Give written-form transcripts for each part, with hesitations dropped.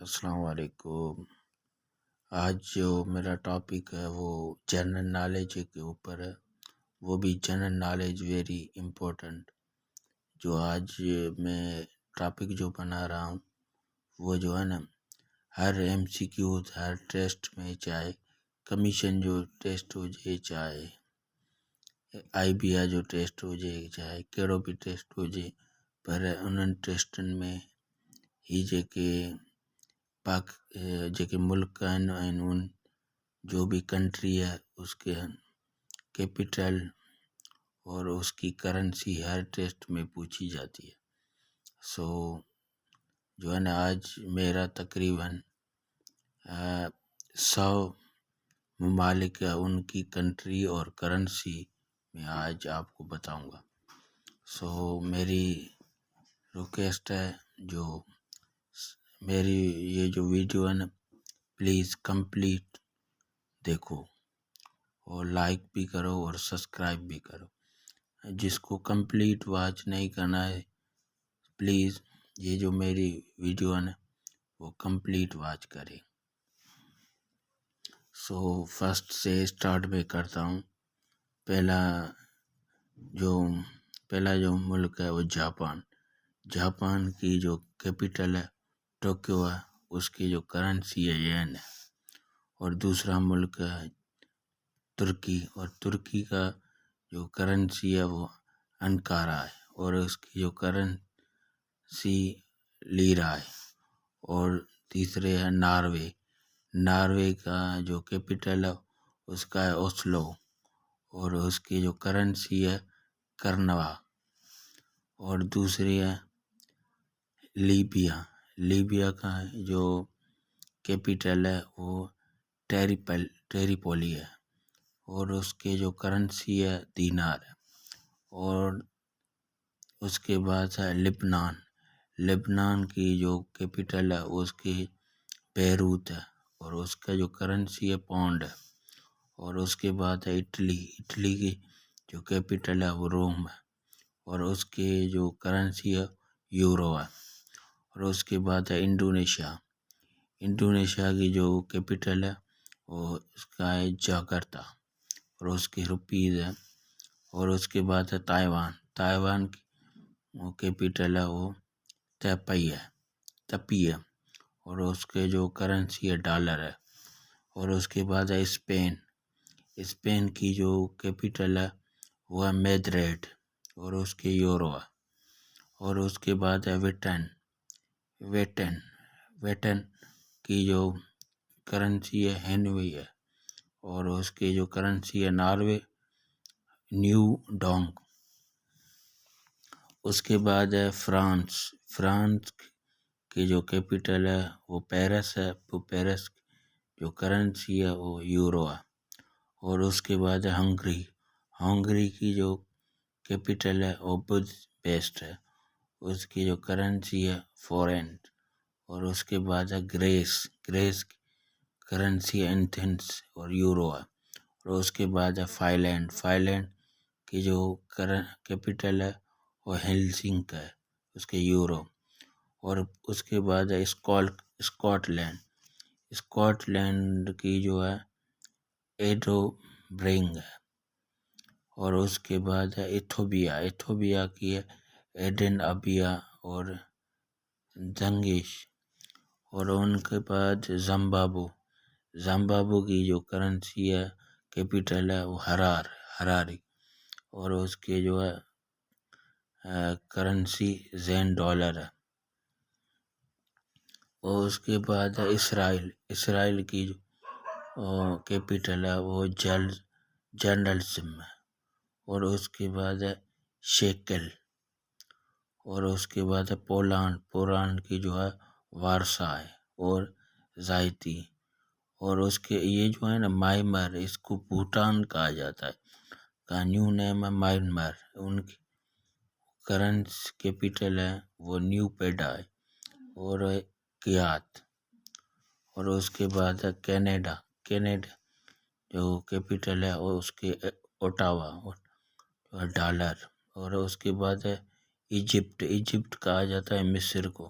السلام علیکم۔ آج جو میرا ٹاپک ہے وہ جنرل نالج کے اوپر ہے، وہ بھی جنرل نالج ویری امپورٹنٹ۔ جو آج میں ٹاپک جو بنا رہا ہوں وہ جو ہے نا، ہر MCQ ہر ٹیسٹ میں، چاہے کمیشن جو ٹیسٹ ہو جائے، چاہے IBA جو ٹیسٹ ہو جائے، چاہے کہڑو بھی ٹیسٹ ہو جائے، پر انہن ٹیسٹن میں ہی جے ملک ان جو بھی کنٹری ہے اس کے کیپٹل اور اس کی کرنسی ہر ٹیسٹ میں پوچھی جاتی ہے۔ جو ہے نا، آج میرا تقریباً 100 ممالک ان کی کنٹری اور کرنسی میں آج آپ کو بتاؤں گا۔ میری ریکویسٹ ہے، جو میری یہ جو ویڈیو ہے نا، پلیز کمپلیٹ دیکھو اور لائک بھی کرو اور سبسکرائب بھی کرو۔ جس کو کمپلیٹ واچ نہیں کرنا ہے، پلیز یہ جو میری ویڈیو ہے نا وہ کمپلیٹ واچ کرے۔ فرسٹ سے سٹارٹ میں کرتا ہوں۔ پہلا جو ملک ہے وہ جاپان۔ جاپان کی جو کیپٹل ہے ٹوکیو ہے، اس کی جو کرنسی ہے ین ہے۔ اور دوسرا ملک ہے ترکی، اور ترکی کا جو کرنسی ہے وہ انکارا ہے، اور اس کی جو کرنسی لیرا ہے۔ اور تیسرے ہے ناروے۔ ناروے کا جو کیپٹل ہے اس کا ہے اوسلو، اور اس کی جو کرنسی ہے کرنوا۔ اور دوسری ہے لیبیا۔ لیبیا کا جو کیپٹل ہے وہ ٹیریپولی ہے، اور اس کے جو کرنسی ہے دینار ہے۔ اور اس کے بعد ہے لبنان۔ لبنان کی جو کیپٹل ہے اس کی بیروت ہے، اور اس کا جو کرنسی ہے پاؤنڈ ہے۔ اور اس کے بعد ہے اٹلی۔ اٹلی کی جو کیپٹل ہے وہ روم ہے، اور اس کی جو کرنسی ہے یورو ہے۔ اور اس کے بعد ہے انڈونیشیا۔ انڈونیشیا کی جو کیپٹل ہے وہ اس کا ہے جاکرتا، اور اس کی روپیز ہے۔ اور اس کے بعد ہے تائیوان۔ تائیوان کی وہ کیپٹل ہے وہ تپی ہے، اور اس کے جو کرنسی ہے ڈالر ہے۔ اور اس کے بعد ہے اسپین۔ اسپین کی جو کیپٹل ہے وہ ہے میدریڈ، اور اس کے یورو ہے۔ اور اس کے بعد ہے ویٹن کی جو کرنسی ہے ہینوی ہے، اور اس کی جو کرنسی ہے ناروے نیو ڈونگ۔ اس کے بعد ہے فرانس۔ فرانس کی جو کیپٹل ہے وہ پیرس ہے، وہ پیرس جو کرنسی ہے وہ یورو ہے۔ اور اس کے بعد ہے ہنگری۔ ہنگری کی جو کیپٹل ہے وہ بدپیسٹ ہے، اس کی جو کرنسی ہے فورنٹ۔ اور اس کے بعد ہے گریس۔ گریس کی کرنسی ایتھنس اور یورو ہے۔ اور اس کے بعد ہے فائنلینڈ۔ فائنلینڈ کی جو کیپٹل ہے وہ ہیلسنک ہے، اس کے یورو۔ اور اس کے بعد ہے اسکاٹ لینڈ۔ اسکاٹ لینڈ کی جو ہے ایڈو برنگ ہے۔ اور اس کے بعد ہے ایتھوپیا۔ ایتھوپیا کی ہے ایڈن ابیا اور دنگیش۔ اور ان کے بعد زمبابو۔ زمبابو کی جو کرنسی ہے کیپٹل ہے وہ ہراری، اور اس کے جو ہے کرنسی زین ڈالر ہے۔ اور اس کے بعد ہے اسرائیل۔ اسرائیل کی جو کیپٹل ہے وہ جرنلزم ہے۔ اور اس کے بعد ہے شیکل۔ اور اس کے بعد ہے پولینڈ۔ پولینڈ کی جو ہے وارسا ہے اور زائتی۔ اور اس کے یہ جو ہے نا مائمر، اس کو بھوٹان کہا جاتا ہے، کا نیو نیم ہے مائمر۔ ان کی کرنسی کیپٹل ہے وہ نیو پیڈا ہے، اور کیات۔ اور اس کے بعد ہے کینیڈا۔ کینیڈا جو کیپٹل ہے اور اس کے اوٹاوا ڈالر۔ اور اس کے بعد ہے ایجپٹ۔ ایجپٹ کہا جاتا ہے مصر کو،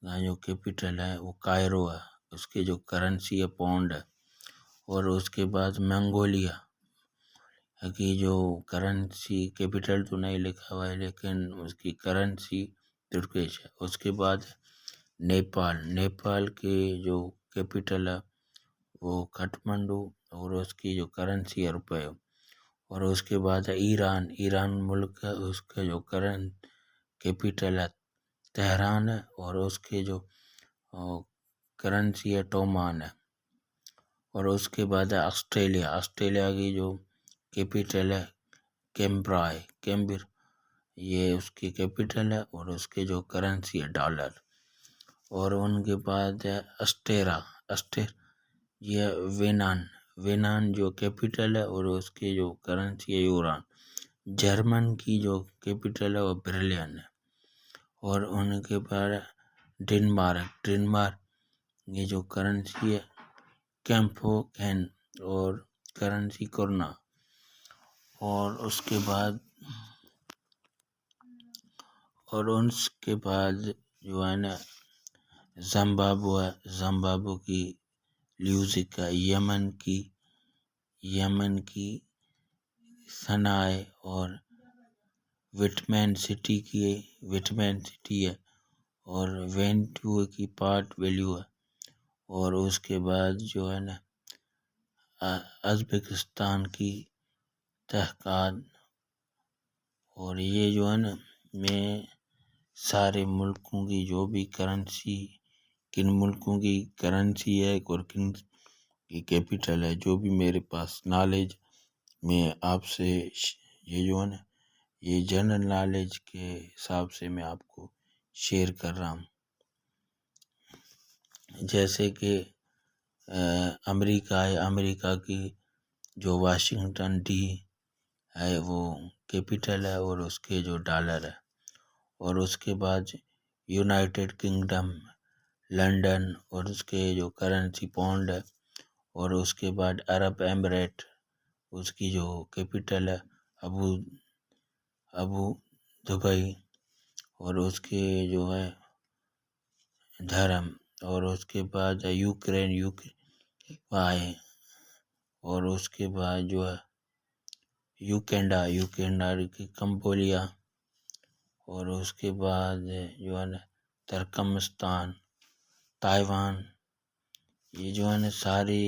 کا جو کیپٹل ہے وہ کائرو ہے، اس کی جو کرنسی ہے پاؤنڈ ہے۔ اور اس کے بعد منگولیا کی جو کرنسی، کیپٹل تو نہیں لکھا ہوا ہے لیکن اس کی کرنسی ترکش ہے۔ اس کے بعد نیپال کی جو کیپٹل ہے وہ کھٹمنڈو، اور اس کی جو کرنسی ہے روپے۔ اور اس کے بعد ہے ایران ملک ہے، اس کا جو کیپٹل ہے تہران ہے، اور اس کے جو کرنسی ہے ٹومان ہے۔ اور اس کے بعد ہے آسٹریلیا کی جو کیپٹل ہے کیمبر، یہ اس کی کیپٹل ہے، اور اس کے جو کرنسی ہے ڈالر۔ اور ان کے بعد ہے یہ وینان جو کیپٹل ہے، اور اس کی جو کرنسی ہے یوران۔ جرمن کی جو کیپٹل ہے وہ برلن ہے۔ اور ان کے بعد ڈنمارک یہ جو کرنسی ہے کیمپوکین، اور کرنسی کرنا۔ اور اس کے بعد جو ہے نا زمبابو کی لیوزک ہے، یمن کی سنائے، اور وٹمن سٹی ہے، اور وینٹو کی پارٹ ویلیو ہے۔ اور اس کے بعد جو ہے نا ازبکستان کی تحقاد۔ اور یہ جو ہے نا میں سارے ملکوں کی جو بھی کرنسی، کن ملکوں کی کرنسی ہے اور کن کی کیپٹل ہے، جو بھی میرے پاس نالج، میں آپ سے یہ جو ہے نا یہ جنرل نالج کے حساب سے میں آپ کو شیئر کر رہا ہوں۔ جیسے کہ امریکہ کی جو واشنگٹن ڈی ہے وہ کیپٹل ہے، اور اس کے جو ڈالر ہے۔ اور اس کے بعد یونائٹڈ کنگڈم لنڈن، اور اس کے جو کرنسی پاؤنڈ ہے۔ اور اس کے بعد عرب ایمریٹ، اس کی جو کیپٹل ہے ابو دبئی، اور اس کے جو ہے دھرم۔ اور اس کے بعد یوکرین اور اس کے بعد جو ہے یوکینڈا کی کمبوڈیا۔ اور اس کے بعد جو ہے نا ترکمستان، تائیوان۔ یہ جو ہے نا ساری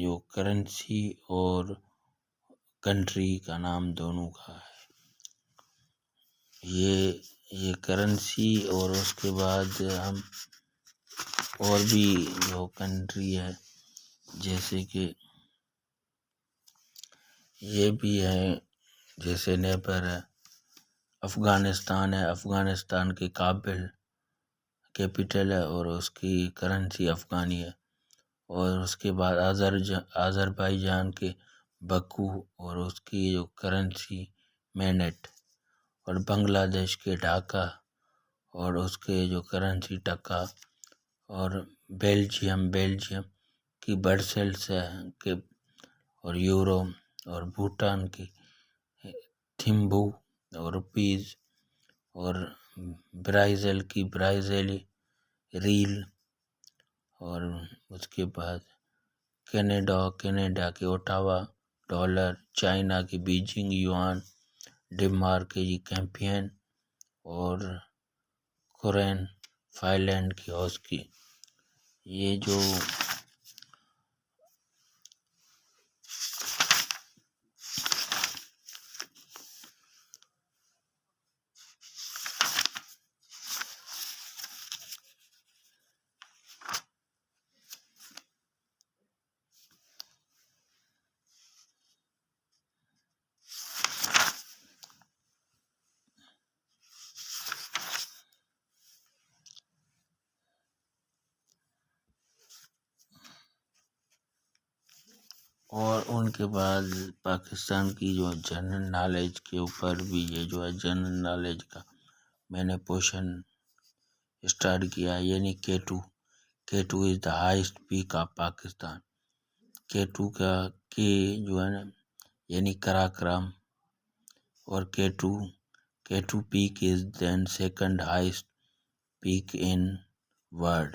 جو کرنسی اور کنٹری کا نام دونوں کا ہے۔ یہ کرنسی، اور اس کے بعد ہم اور بھی جو کنٹری ہے جیسے کہ یہ بھی ہے، جیسے نیبر ہے افغانستان کے کابل کیپٹل ہے، اور اس کی کرنسی افغانی ہے۔ اور اس کے بعد آذربائیجان کے بکو، اور اس کی جو کرنسی مینٹ۔ اور بنگلہ دیش کے ڈھاکہ، اور اس کے جو کرنسی ٹکا۔ اور بیلجیم کی برسلس ہے، اور یورو۔ اور بھوٹان کی تھمبو اور روپیز۔ اور برازیل کی برازیلی ریل۔ اور اس کے بعد کینیڈا کے اوٹاوا ڈالر، چائنا کی بیجنگ یوان، ڈنمارک کی کیمپین، اور کورین فائنلینڈ کی ہوسکی۔ یہ جو اور ان کے بعد پاکستان کی جو جنرل نالج کے اوپر بھی یہ جو ہے جنرل نالج کا میں نے پورشن اسٹارٹ کیا، یعنی K2 is the highest peak of Pakistan. K2 کا جو ہے نا یعنی کراکرم، اور K2 peak is then second highest peak in world,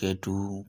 K2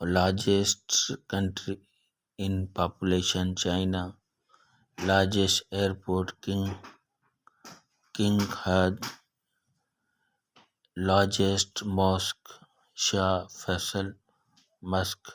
largest country in population China, largest airport King Khalid, largest mosque Shah Faisal Mosque.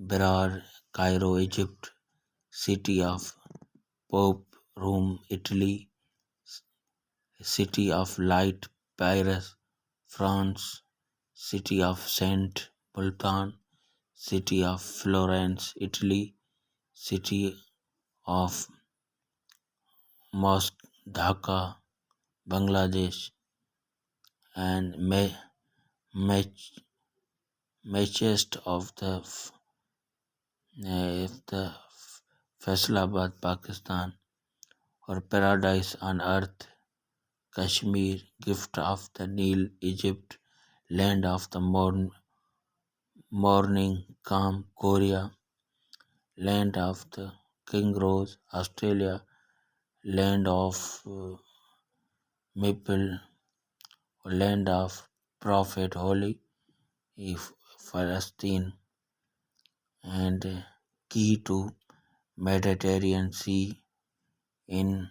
Berar, Cairo, Egypt, city of Pope, Rome, Italy, city of Light, Paris, France, city of Saint Bultan, city of Florence, Italy, city of Mosque, Dhaka, Bangladesh, and Manchester of the Faisalabad, Pakistan, or Paradise on Earth, Kashmir, Gift of the Nile, Egypt, Land of the Morning Calm, Korea, Land of the King Rose, Australia, Land of Maple, Land of Prophet Holy, Palestine, and key to Mediterranean Sea in